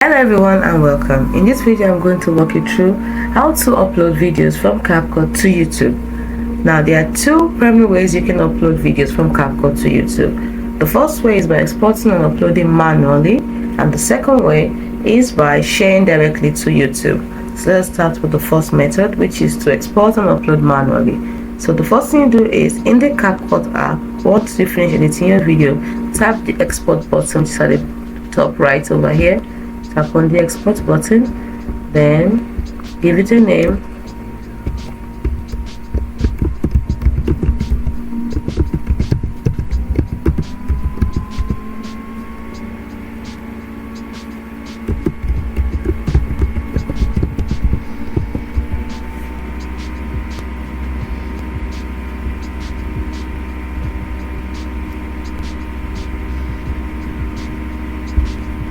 Hello everyone and welcome. In this video I'm going to walk you through how to upload videos from Capcut to YouTube. Now there are two primary ways you can upload videos from Capcut to YouTube. The first way is by exporting and uploading manually, and the second way is by sharing directly to YouTube. So let's start with the first method, which is to export and upload manually. So the first thing you do is, in the Capcut app, once you finish editing your video, tap the export button which is at the top right over here. Tap on the export button, then give it a name.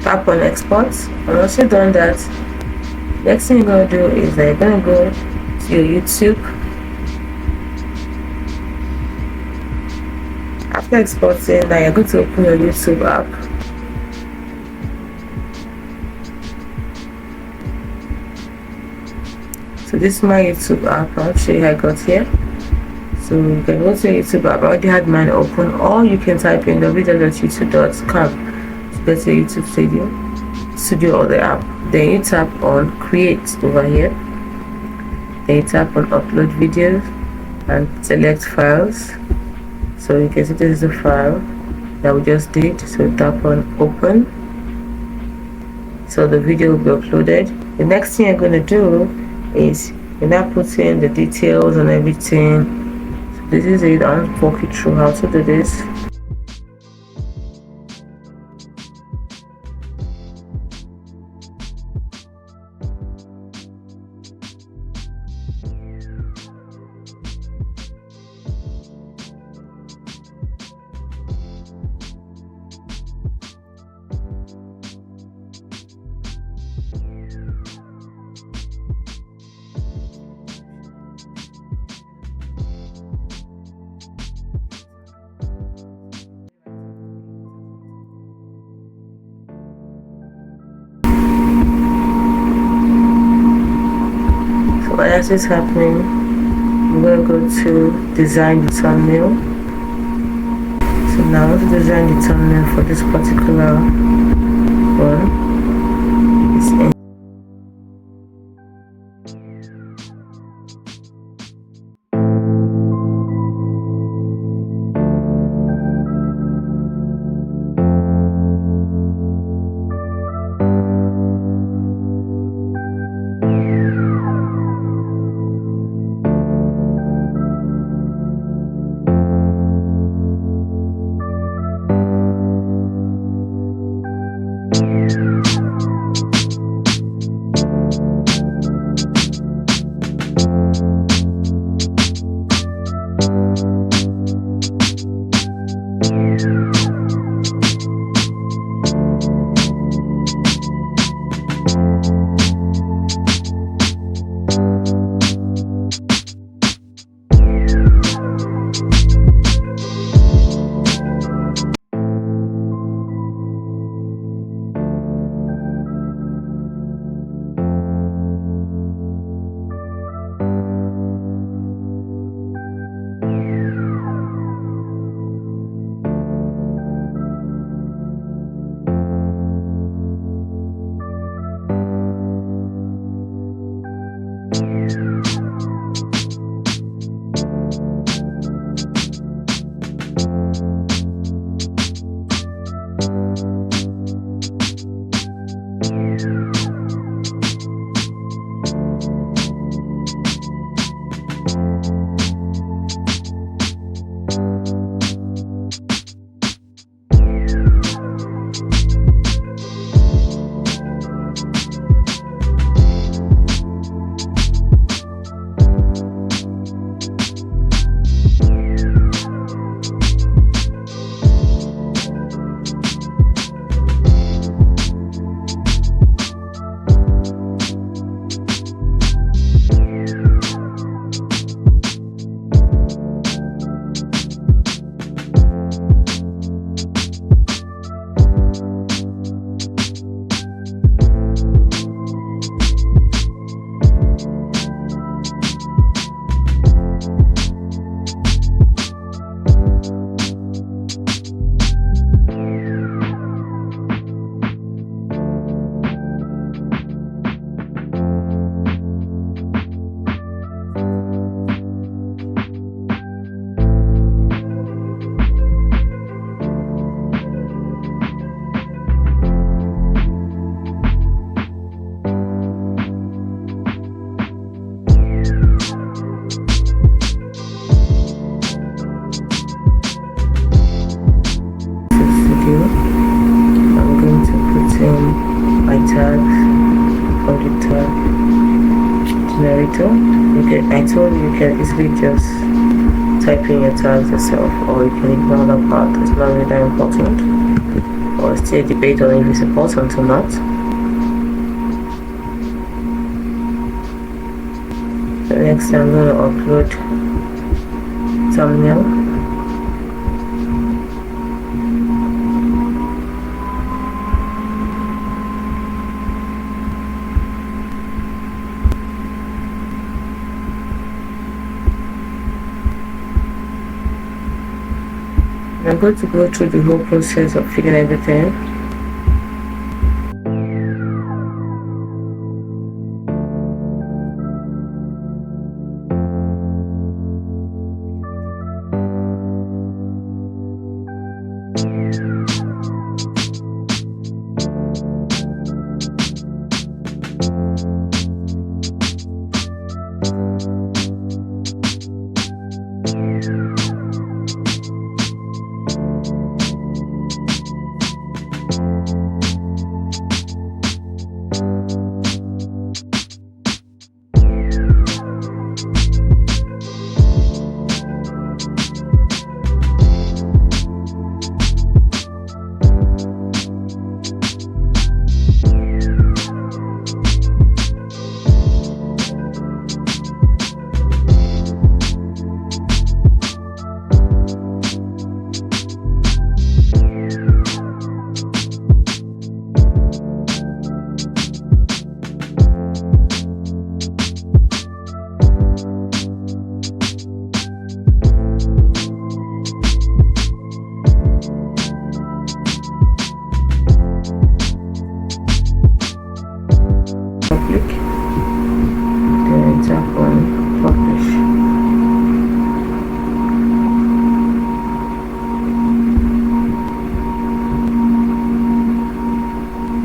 Tap on export, and once you've done that, next thing you're going to do is that you're going to go to your YouTube. After exporting, now you're going to open your YouTube app. So this is my YouTube app. I'll show you how I got here. So you can go to your YouTube app. I already had mine open, or you can type in www.youtube.com. That's your YouTube studio or the app. Then you tap on create over here. Then you tap on upload videos and select files. So you can see this is a file that we just did. So tap on open. So the video will be uploaded. The next thing you're going to do is you're now putting the details and everything. So this is it. I'll walk you through how to do this. While that is happening, I'm going to go to design the thumbnail. So now I want to design the thumbnail for this particular one. It's in tag, from the tag generator. I told you can easily just type in your tags yourself, or you can ignore that part. It's not really that important, or still debate on if it's important or not. So next I'm going to upload thumbnail. I'm going to go through the whole process of filling everything.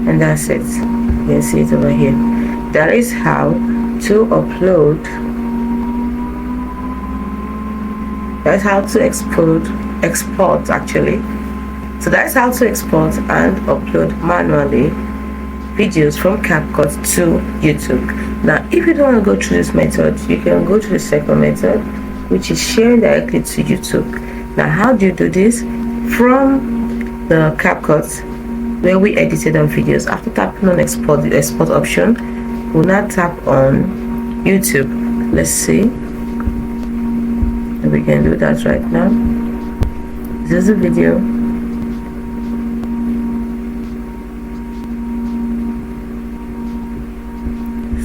And that's it. You can see it over here. That is how to upload. That's how to export actually. So that's how to export and upload manually videos from Capcut to YouTube. Now if you don't want to go through this method, you can go to the second method, which is sharing directly to YouTube. Now how do you do this? From the Capcut where we edited on videos, after tapping on export, the export option, we'll now tap on YouTube. Let's see if we can do that right now. This is a video.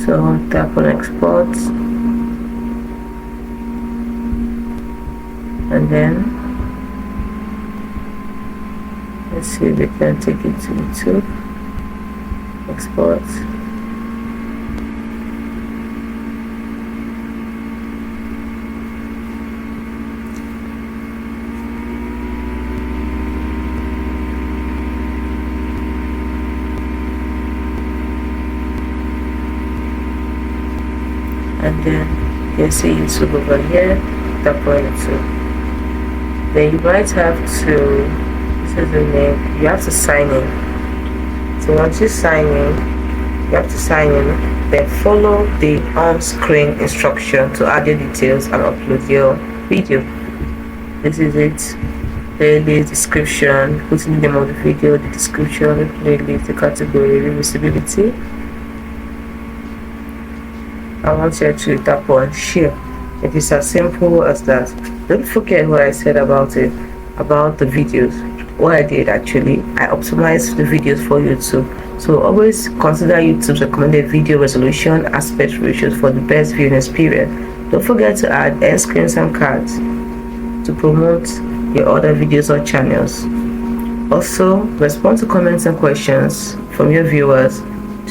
So tap on export, and then let's see if we can take it to YouTube. Export. And then you can see YouTube over here. Tap on YouTube. Then you might have to, this is the name, you have to sign in. So once you sign in, then follow the on-screen instruction to add your details and upload your video. This is it. Playlist, description, putting the name of the video, the description, the playlist, the category, visibility. I want you to tap on share. It is as simple as that. Don't forget what I said about the videos. What I did actually, I optimized the videos for YouTube. So always consider YouTube's recommended video resolution aspect ratios for the best viewing experience. Don't forget to add end screens and cards to promote your other videos or channels. Also, respond to comments and questions from your viewers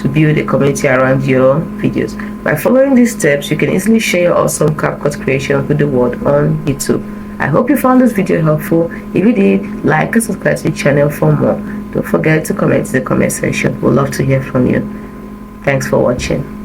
to build a community around your videos. By following these steps, you can easily share your awesome Capcut creations with the world on YouTube. I hope you found this video helpful. If you did, like and subscribe to the channel for more. Don't forget to comment in the comment section. We'd love to hear from you. Thanks for watching.